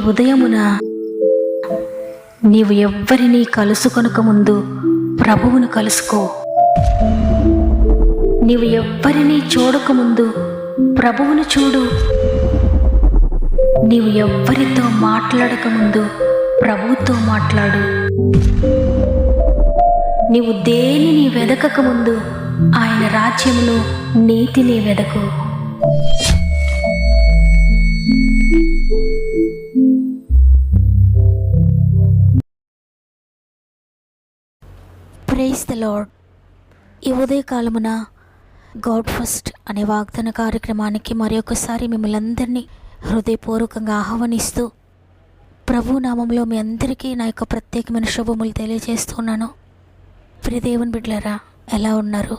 ఉదయమున నీవు ఎవ్వరినీ కలుసుకొనక ముందు ప్రభువును కలుసుకో. నీవు ఎవ్వరినీ చూడకముందు ప్రభువును చూడు. నీవు ఎవ్వరితో మాట్లాడకముందు ప్రభువుతో మాట్లాడు. నీవు దేనిని వెదకకముందు ఆయన రాజ్యమును నీతిని వెదకు. Praise the lord. ఈ ఉదయకాలమున గాడ్ ఫస్ట్ అనే వాగ్దాన కార్యక్రమానికి మరొకసారి మిమ్మల్ని అందరినీ హృదయపూర్వకంగా ఆహ్వానిస్తూ ప్రభు నామంలో మీ అందరికీ నా యొక్క ప్రత్యేకమైన శుభములు తెలియజేస్తున్నాను. ప్రియ దేవుని బిడ్డలారా, ఎలా ఉన్నారు?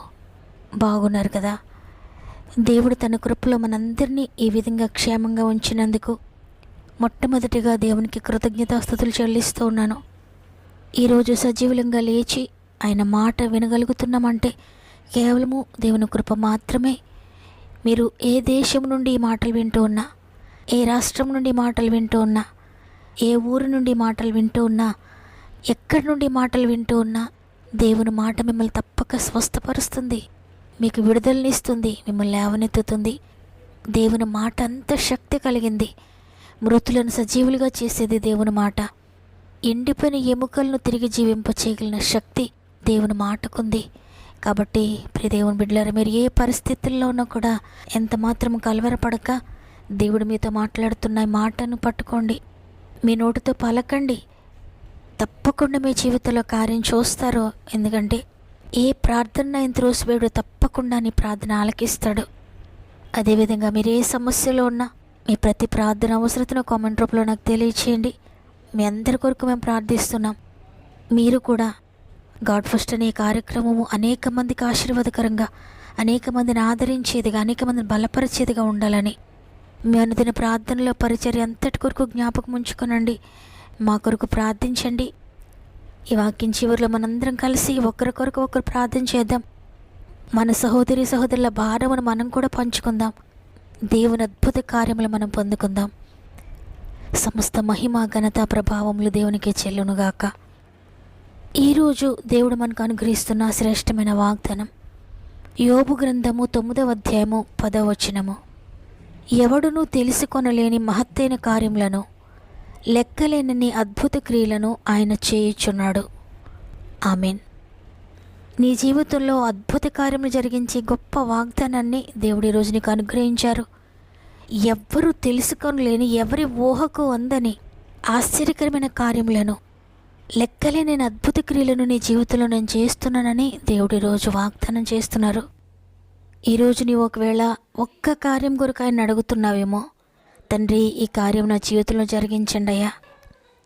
బాగున్నారు కదా? దేవుడు తన కృపలో మనందరినీ ఈ విధంగా క్షేమంగా ఉంచినందుకు మొట్టమొదటిగా దేవునికి కృతజ్ఞతాస్తుతులు చెల్లిస్తూ ఉన్నాను. ఈరోజు సజీవులంగా లేచి ఆయన మాట వినగలుగుతున్నామంటే కేవలము దేవుని కృప మాత్రమే. మీరు ఏ దేశం నుండి ఈ మాటలు వింటూ ఉన్నా, ఏ రాష్ట్రం నుండి మాటలు వింటూ ఉన్నా, ఏ ఊరు నుండి మాటలు వింటూ ఉన్నా, ఎక్కడి నుండి మాటలు వింటూ ఉన్నా, దేవుని మాట మిమ్మల్ని తప్పక స్వస్థపరుస్తుంది, మీకు విడుదలనిస్తుంది, మిమ్మల్ని లేవనెత్తుతుంది. దేవుని మాట అంత శక్తి కలిగింది. మృతులను సజీవులుగా చేసేది దేవుని మాట. ఎండిపోయిన ఎముకలను తిరిగి జీవింపచేయగలిగిన శక్తి దేవుని మాటకుంది. కాబట్టి ప్రియ దేవుని బిడ్డలారా, మీరు ఏ పరిస్థితుల్లో ఉన్నా కూడా ఎంత మాత్రం కలవరపడక దేవుడు మీతో మాట్లాడుతున్న మాటను పట్టుకోండి, మీ నోటితో పలకండి. తప్పకుండా మీ జీవితంలో కార్యం చూస్తారు. ఎందుకంటే ఏ ప్రార్థన ఆయన త్రోసివేడు తప్పకుండా నీ ప్రార్థన ఆలకిస్తాడు. అదేవిధంగా మీరు ఏ సమస్యలో ఉన్నా మీ ప్రతి ప్రార్థన అవసరతను కామెంట్ రూపంలో నాకు తెలియచేయండి. మీ అందరి కొరకు మేము ప్రార్థిస్తున్నాం. మీరు కూడా గాడ్ ఫస్ట్ అనే కార్యక్రమము అనేక మందికి ఆశీర్వాదకరంగా, అనేక మందిని ఆదరించేదిగా, అనేక మందిని బలపరిచేదిగా ఉండాలని మీ అనుదిన ప్రార్థనలో పరిచర్య అంతటి కొరకు జ్ఞాపకం ఉంచుకొనండి. మా కొరకు ప్రార్థించండి. ఈ వాక్యం చివరిలో మనందరం కలిసి ఒకరి కొరకు ఒకరు ప్రార్థన చేద్దాం. మన సహోదరి సహోదరుల భారమును మనం కూడా పంచుకుందాం. దేవుని అద్భుత కార్యములు మనం పొందుకుందాం. సమస్త మహిమ ఘనత ప్రభావములు దేవునికి చెల్లునుగాక. ఈరోజు దేవుడు మనకు అనుగ్రహిస్తున్న శ్రేష్టమైన వాగ్దానం యోబు గ్రంథము 9వ అధ్యాయము 10వ వచనము. ఎవడునూ తెలుసుకొనలేని మహత్తైన కార్యములను, లెక్కలేనన్ని అద్భుత క్రియలను ఆయన చేయుచున్నాడు. ఆమేన్. నీ జీవితంలో అద్భుత కార్యములు జరిగించే గొప్ప వాగ్దానాన్ని దేవుడు ఈరోజు నీకు అనుగ్రహించారు. ఎవ్వరూ తెలుసుకొనలేని, ఎవరి ఊహకు అందని ఆశ్చర్యకరమైన కార్యములను, లెక్కలేని అద్భుత క్రియలను నీ జీవితంలో నేను చేస్తున్నానని దేవుడు ఈరోజు వాగ్దానం చేస్తున్నారు. ఈరోజు నీవు ఒకవేళ ఒక్క కార్యం కొరకు ఆయన అడుగుతున్నావేమో, తండ్రి ఈ కార్యం నా జీవితంలో జరిగించండి అయ్యా,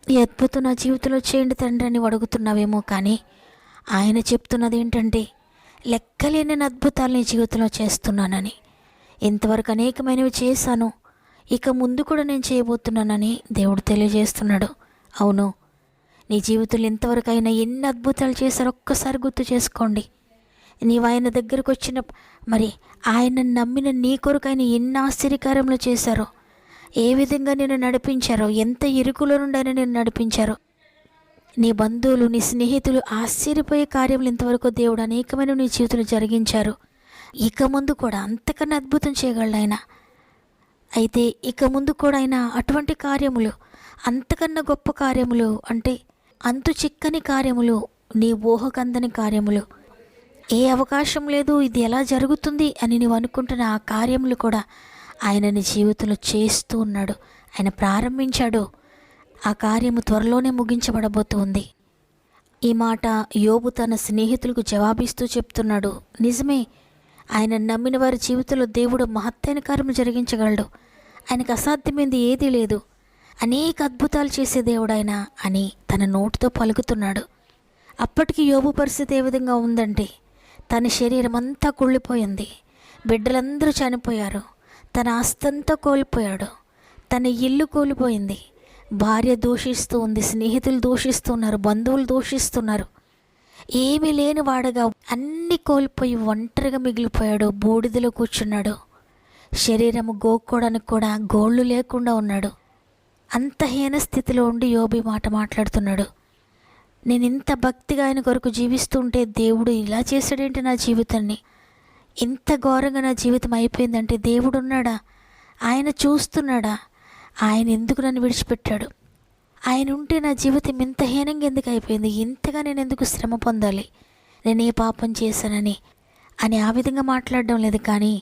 ఈ అద్భుతం నా జీవితంలో చేయండి తండ్రి అని అడుగుతున్నావేమో. కానీ ఆయన చెప్తున్నది ఏంటంటే, లెక్కలేని అద్భుతాలు నీ జీవితంలో చేస్తున్నానని, ఇంతవరకు అనేకమైనవి చేశాను, ఇక ముందు కూడా నేను చేయబోతున్నానని దేవుడు తెలియజేస్తున్నాడు. అవును, నీ జీవితంలో ఇంతవరకు అయినా ఎన్ని అద్భుతాలు చేశారో ఒక్కసారి గుర్తు చేసుకోండి. నీవు ఆయన దగ్గరకు వచ్చిన ఆయన నమ్మిన నీ కొరకు ఆయన ఎన్ని ఆశ్చర్యకార్యములు చేశారో, ఏ విధంగా నేను నడిపించారో, ఎంత ఇరుకులో నుండి ఆయన నేను నడిపించారో, నీ బంధువులు, నీ స్నేహితులు ఆశ్చర్యపోయే కార్యములు ఇంతవరకు దేవుడు అనేకమైన నీ జీవితంలో జరిగించారు. ఇక ముందు కూడా అంతకన్నా అద్భుతం చేయగలడు ఆయన. అయితే ఇక ముందు కూడా ఆయన అటువంటి కార్యములు, అంతకన్నా గొప్ప కార్యములు, అంటే అంతు చిక్కని కార్యములు, నీ ఊహకందని కార్యములు, ఏ అవకాశం లేదు, ఇది ఎలా జరుగుతుంది అని నీవు అనుకుంటున్న ఆ కార్యములు కూడా ఆయన నీ జీవితంలో చేస్తూ ఉన్నాడు. ఆయన ప్రారంభించాడు. ఆ కార్యము త్వరలోనే ముగించబడబోతుంది. ఈ మాట యోబు తన స్నేహితులకు జవాబిస్తూ చెప్తున్నాడు. నిజమే, ఆయన నమ్మిన వారి జీవితంలో దేవుడు మహత్తైన కార్యము జరిగించగలడు. ఆయనకు అసాధ్యమైంది ఏదీ లేదు. అనేక అద్భుతాలు చేసే దేవుడు ఆయన అని తన నోటితో పలుకుతున్నాడు. అప్పటికి యోబు పరిస్థితి ఏ విధంగా ఉందంటే, తన శరీరం అంతా కుళ్ళిపోయింది, బిడ్డలందరూ చనిపోయారు, తన ఆస్తంతా కోల్పోయాడు, తన ఇల్లు కోల్పోయింది, భార్య దూషిస్తూ ఉంది, స్నేహితులు దూషిస్తున్నారు, బంధువులు దూషిస్తున్నారు. ఏమీ లేని వాడగా అన్నీ కోల్పోయి ఒంటరిగా మిగిలిపోయాడు. బూడిదలో కూర్చున్నాడు. శరీరము గోక్కోవడానికి కూడా గోళ్ళు లేకుండా ఉన్నాడు. అంత హీన స్థితిలో ఉండి యోబు మాట మాట్లాడుతున్నాడు. నేను ఇంత భక్తిగా ఆయన కొరకు జీవిస్తుంటే దేవుడు ఇలా చేశాడేంటి నా జీవితాన్ని, ఇంత ఘోరంగా నా జీవితం అయిపోయిందంటే దేవుడు ఉన్నాడా, ఆయన చూస్తున్నాడా, ఆయన ఎందుకు నన్ను విడిచిపెట్టాడు, ఆయన ఉంటే నా జీవితం ఇంత హీనంగా ఎందుకు అయిపోయింది, ఇంతగా నేను ఎందుకు శ్రమ పొందాలి, నేను ఏ పాపం చేశానని అని ఆ విధంగా మాట్లాడడం లేదు. కానీ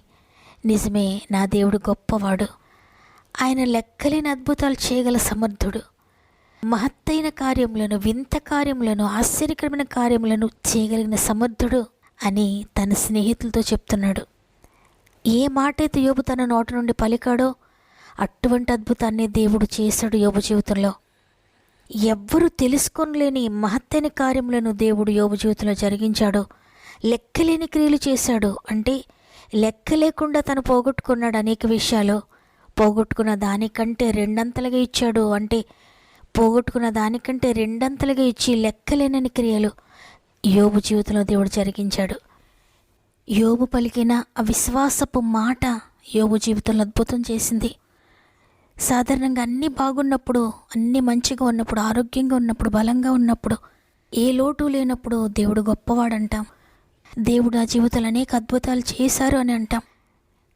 నిజమే, నా దేవుడు గొప్పవాడు, ఆయన లెక్కలేని అద్భుతాలు చేయగల సమర్థుడు, మహత్తైన కార్యములను, వింత కార్యములను, ఆశ్చర్యకరమైన కార్యములను చేయగలిగిన సమర్థుడు అని తన స్నేహితులతో చెప్తున్నాడు. ఏ మాట అయితే యోబు తన నోట నుండి పలికాడో అటువంటి అద్భుతాన్ని దేవుడు చేశాడు యోబు జీవితంలో. ఎవ్వరూ తెలుసుకోలేని మహత్తైన కార్యములను దేవుడు యోబు జీవితంలో జరిగించాడు. లెక్కలేని క్రియలు చేశాడు. అంటే లెక్క లేకుండా తను పోగొట్టుకున్నాడు అనేక విషయాలు. పోగొట్టుకున్న దానికంటే రెండంతలుగా ఇచ్చాడు. అంటే పోగొట్టుకున్న దానికంటే రెండంతలుగా ఇచ్చి లెక్కలేనని క్రియలు యోబు జీవితంలో దేవుడు జరిగించాడు. యోబు పలికిన అవిశ్వాసపు మాట యోబు జీవితంలో అద్భుతం చేసింది. సాధారణంగా అన్నీ బాగున్నప్పుడు, అన్నీ మంచిగా ఉన్నప్పుడు, ఆరోగ్యంగా ఉన్నప్పుడు, బలంగా ఉన్నప్పుడు, ఏ లోటు లేనప్పుడు దేవుడు గొప్పవాడంటాం. దేవుడు ఆ జీవితంలో అనేక అద్భుతాలు చేశారు అని అంటాం.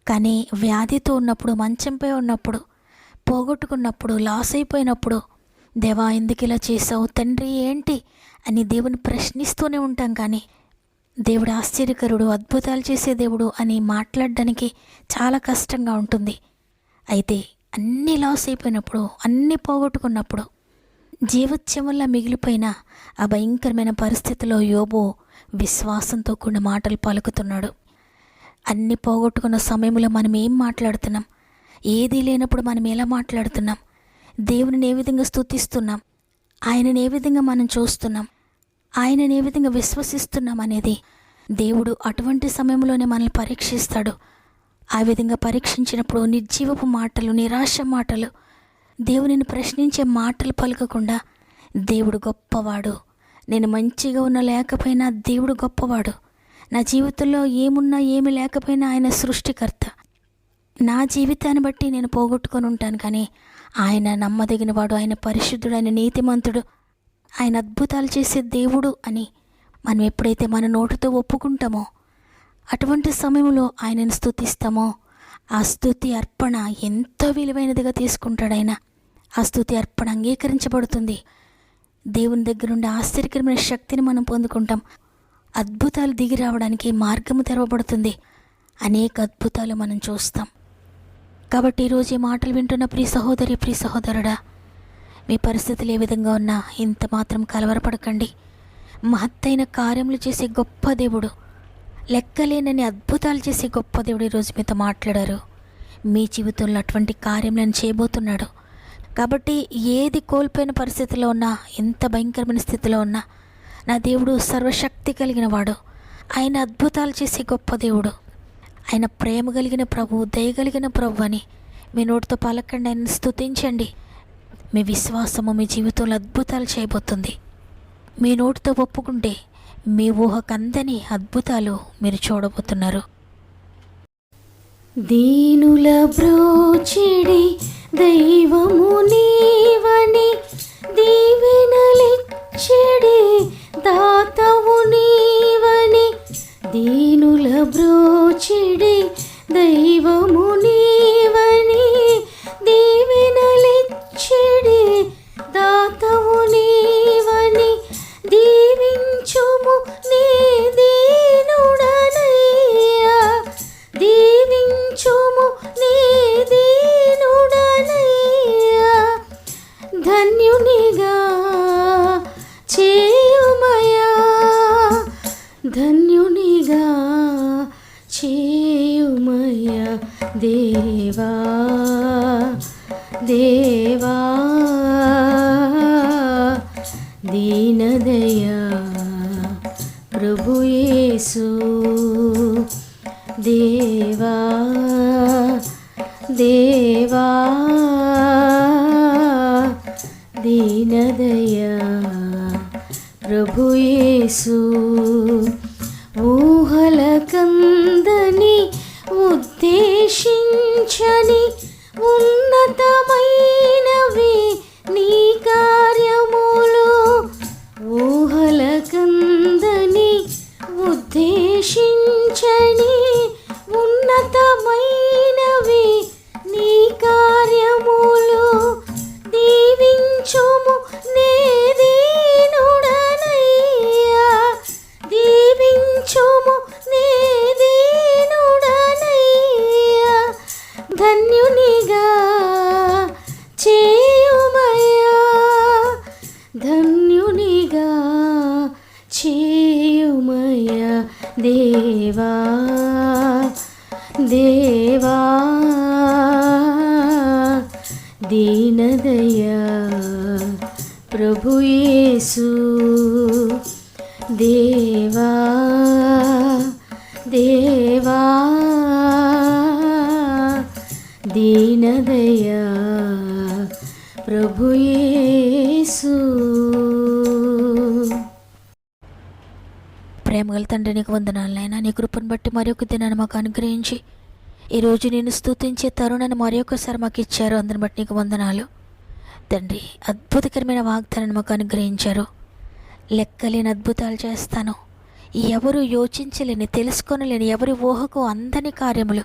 కానీ వ్యాధితో ఉన్నప్పుడు, మంచంపై ఉన్నప్పుడు, పోగొట్టుకున్నప్పుడు, లాస్ అయిపోయినప్పుడు, దేవా ఎందుకు ఇలా చేసావు, తండ్రి ఏంటి అని దేవుని ప్రశ్నిస్తూనే ఉంటాం. కానీ దేవుడు ఆశ్చర్యకరుడు, అద్భుతాలు చేసే దేవుడు అని మాట్లాడడానికి చాలా కష్టంగా ఉంటుంది. అయితే అన్నీ లాస్ అయిపోయినప్పుడు, అన్నీ పోగొట్టుకున్నప్పుడు, జీవోత్సవంలా మిగిలిపోయిన ఆ భయంకరమైన పరిస్థితిలో యోబు విశ్వాసంతో కూడిన మాటలు పలుకుతున్నాడు. అన్నీ పోగొట్టుకున్న సమయంలో మనం ఏం మాట్లాడుతున్నాం, ఏదీ లేనప్పుడు మనం ఎలా మాట్లాడుతున్నాం, దేవుని ఏ విధంగా స్తుతిస్తున్నాం, ఆయనను ఏ విధంగా మనం చూస్తున్నాం, ఆయనను ఏ విధంగా విశ్వసిస్తున్నాం అనేది దేవుడు అటువంటి సమయంలోనే మనల్ని పరీక్షిస్తాడు. ఆ విధంగా పరీక్షించినప్పుడు నిర్జీవపు మాటలు, నిరాశ మాటలు, దేవునిని ప్రశ్నించే మాటలు పలకకుండా దేవుడు గొప్పవాడు, నేను మంచిగా ఉన్నా లేకపోయినా దేవుడు గొప్పవాడు, నా జీవితంలో ఏమున్నా ఏమి లేకపోయినా ఆయన సృష్టికర్త, నా జీవితాన్ని బట్టి నేను పోగొట్టుకొని ఉంటాను కానీ ఆయన నమ్మదగినవాడు, ఆయన పరిశుద్ధుడు, ఆయన నీతిమంతుడు, ఆయన అద్భుతాలు చేసే దేవుడు అని మనం ఎప్పుడైతే మన నోటితో ఒప్పుకుంటామో, అటువంటి సమయంలో ఆయనను స్తుతిస్తామో ఆ స్తుతి అర్పణ ఎంతో విలువైనదిగా తీసుకుంటాడు ఆయన. ఆ స్తుతి అర్పణ అంగీకరించబడుతుంది. దేవుని దగ్గర నుండి ఆశ్చర్యకరమైన శక్తిని మనం పొందుకుంటాం. అద్భుతాలు దిగి రావడానికి మార్గము తెరవబడుతుంది. అనేక అద్భుతాలు మనం చూస్తాం. కాబట్టి ఈరోజు ఈ మాటలు వింటున్న ప్రియ సహోదరి, ప్రియ సహోదరుడా, మీ పరిస్థితులు ఏ విధంగా ఉన్నా ఇంత మాత్రం కలవరపడకండి. మహత్తైన కార్యములు చేసే గొప్ప దేవుడు, లెక్కలేనని అద్భుతాలు చేసే గొప్ప దేవుడు ఈరోజు మీతో మాట్లాడారు. మీ జీవితంలో అటువంటి కార్యములను చేయబోతున్నాడు. కాబట్టి ఏది కోల్పోయిన పరిస్థితిలో ఉన్నా, ఎంత భయంకరమైన స్థితిలో ఉన్నా, నా దేవుడు సర్వశక్తి కలిగిన వాడు, ఆయన అద్భుతాలు చేసే గొప్ప దేవుడు, ఆయన ప్రేమ కలిగిన ప్రభు, దయగలిగిన ప్రభు అని మీ నోటితో పలకండి, ఆయన స్తుతించండి. మీ విశ్వాసము మీ జీవితంలో అద్భుతాలు చేయబోతుంది. మీ నోటితో ఒప్పుకుంటే మీ ఊహకందని అద్భుతాలు మీరు చూడబోతున్నారు. దీనుల బ్రోచెడి దైవము నీవని, దీవెనలిచ్చెడి దాతవు నీవని, దీనుల బ్రోచెడి దైవము నీవని, దీవెనలిచ్చెడి దాతవు నీవని, దీవించుము నీ దీనుడనయ్యా, దీవించుము నీ దీనుడనయ్యా, ధన్యునిగా చేయుమయా, ధన్యునిగా చేయుమయా దేవా, దేవా దీనదయా ప్రభు యేసు, దేవా, దేవా దీనదయా ప్రభు యేసు, ఊహలకందని ఉద్దేశించని ఉన్నతమైనవి దీనదయా ప్రభు యేసు దేవా దేవా దీనదయా ప్రభు యేసు. ప్రేమగల తండ్రి, నీకు వందనాలైనా నీ కృపను బట్టి మరి ఒక దినాన్ని మాకు అనుగ్రహించి ఈరోజు నేను స్తుతించే తరుణాన్ని మరి ఒకసారి మాకు ఇచ్చారు. అందరిని బట్టి నీకు వందనాలు తండ్రి. అద్భుతకరమైన వాగ్దానాన్ని మాకు అనుగ్రహించారు. లెక్కలేని అద్భుతాలు చేస్తాను, ఎవరు యోచించలేని తెలుసుకొనలేని ఎవరి ఊహకు అందని కార్యములు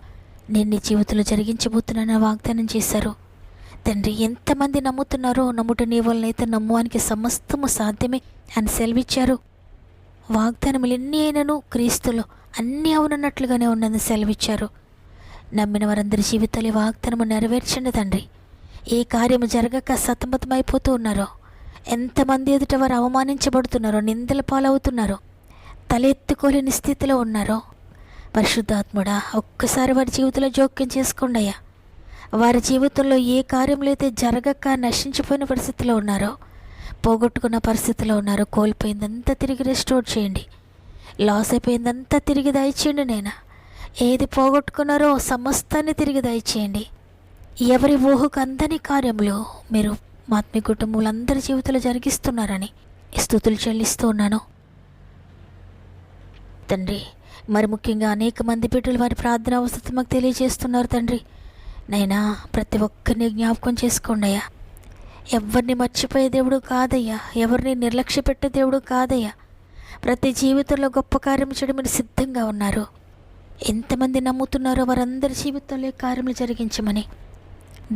నేను నీ జీవితంలో జరిగించబోతున్నానని వాగ్దానం చేశారు తండ్రి. ఎంతమంది నమ్ముతున్నారో నమ్ముట నీ వలనైతే నమ్మువానికి సమస్తము సాధ్యమే అని సెలవిచ్చారు. వాగ్దానములు ఎన్ని అయినను క్రీస్తులో అన్నీ అవునన్నట్లుగానే ఉన్నదని సెలవిచ్చారు. నమ్మిన వారందరి జీవితాలు ఈ వాగ్దానము నెరవేర్చండి తండ్రి. ఏ కార్యము జరగక సతమతమైపోతూ ఉన్నారో, ఎంతమంది ఎదుట వారు అవమానించబడుతున్నారో, నిందల పాలవుతున్నారో, తలెత్తుకోలేని స్థితిలో ఉన్నారో, పరిశుద్ధాత్ముడా ఒక్కసారి వారి జీవితంలో జోక్యం చేసుకోండి అయ్యా. వారి జీవితంలో ఏ కార్యములు అయితే జరగక నశించిపోయిన పరిస్థితిలో ఉన్నారో, పోగొట్టుకున్న పరిస్థితిలో ఉన్నారో, కోల్పోయిందంతా తిరిగి రెస్టోర్ చేయండి. లాస్ అయిపోయిందంతా తిరిగి దయచేయండి నైనా. ఏది పోగొట్టుకున్నారో సమస్తాన్ని తిరిగి దయచేయండి. ఎవరి ఊహకు అందని కార్యములు మీరు మీ కుటుంబంలో జీవితంలో జరిగిస్తున్నారని స్తుతులు చెల్లిస్తూ ఉన్నాను తండ్రి. మరి ముఖ్యంగా అనేక మంది బిడ్డలు వారి ప్రార్థన అవసరం మాకు తెలియజేస్తున్నారు తండ్రి. నైనా ప్రతి ఒక్కరిని జ్ఞాపకం చేసుకోండి అయ్యా. ఎవరిని మర్చిపోయే దేవుడు కాదయ్యా, ఎవరిని నిర్లక్ష్య పెట్టే దేవుడు కాదయ్యా. ప్రతి జీవితంలో గొప్ప కార్యం చేయడం మీరు సిద్ధంగా ఉన్నారు. ఎంతమంది నమ్ముతున్నారో వారందరి జీవితంలో కార్యములు జరిగించమని,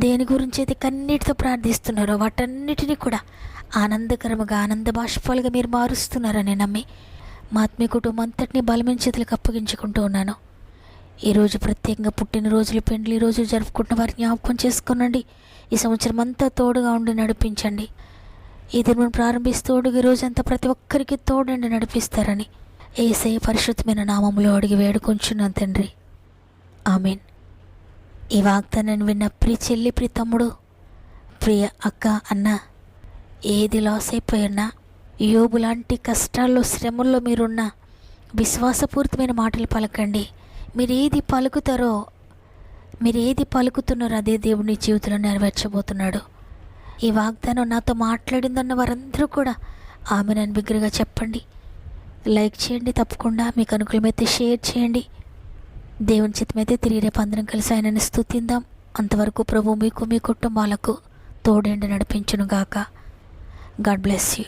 దేని గురించి అయితే కన్నీటితో ప్రార్థిస్తున్నారో వాటన్నిటినీ కూడా ఆనందకరముగా ఆనంద బాష్పాలుగా మీరు మారుస్తున్నారని నమ్మి మా ఆత్మీయ కుటుంబం అంతటినీ బలమైన చేతులకు అప్పగించుకుంటూ ఉన్నాను. ఈరోజు ప్రత్యేకంగా పుట్టినరోజులు, పెండ్లి రోజులు జరుపుకుంటున్న వారి జ్ఞాపకం చేసుకోనండి. ఈ సంవత్సరం అంతా తోడుగా ఉండి నడిపించండి. ఈ దినం ప్రారంభిస్తూ ఈ రోజంతా ప్రతి ఒక్కరికి తోడండి నడిపిస్తారని యేసయ్య పరిశుద్ధమైన నామములో అడిగి వేడుకొంచున్నాను తండ్రి. ఆమేన్. ఈ వాగ్దానాన్ని విన్న ప్రియ చెల్లి, ప్రియ తమ్ముడు, ప్రియ అక్క, అన్న, ఏది లాస్ అయిపోయినా, యోబు లాంటి కష్టాల్లో శ్రమల్లో మీరున్న విశ్వాసపూరితమైన మాటలు పలకండి. మీరు ఏది పలుకుతున్నారో అదే దేవుని జీవితంలో నెరవేర్చబోతున్నాడు. ఈ వాగ్దానం నాతో మాట్లాడిందన్న వారందరూ కూడా ఆమెను బిగ్గరగా చెప్పండి. లైక్ చేయండి, తప్పకుండా మీకు అనుకూలమైతే షేర్ చేయండి. దేవుని చిత్తమైతే తిరిగి రేపు అందరం కలిసి ఆయనని స్తుతిందాం. అంతవరకు ప్రభు మీకు మీ కుటుంబాలకు తోడేండి నడిపించును గాక. God bless you.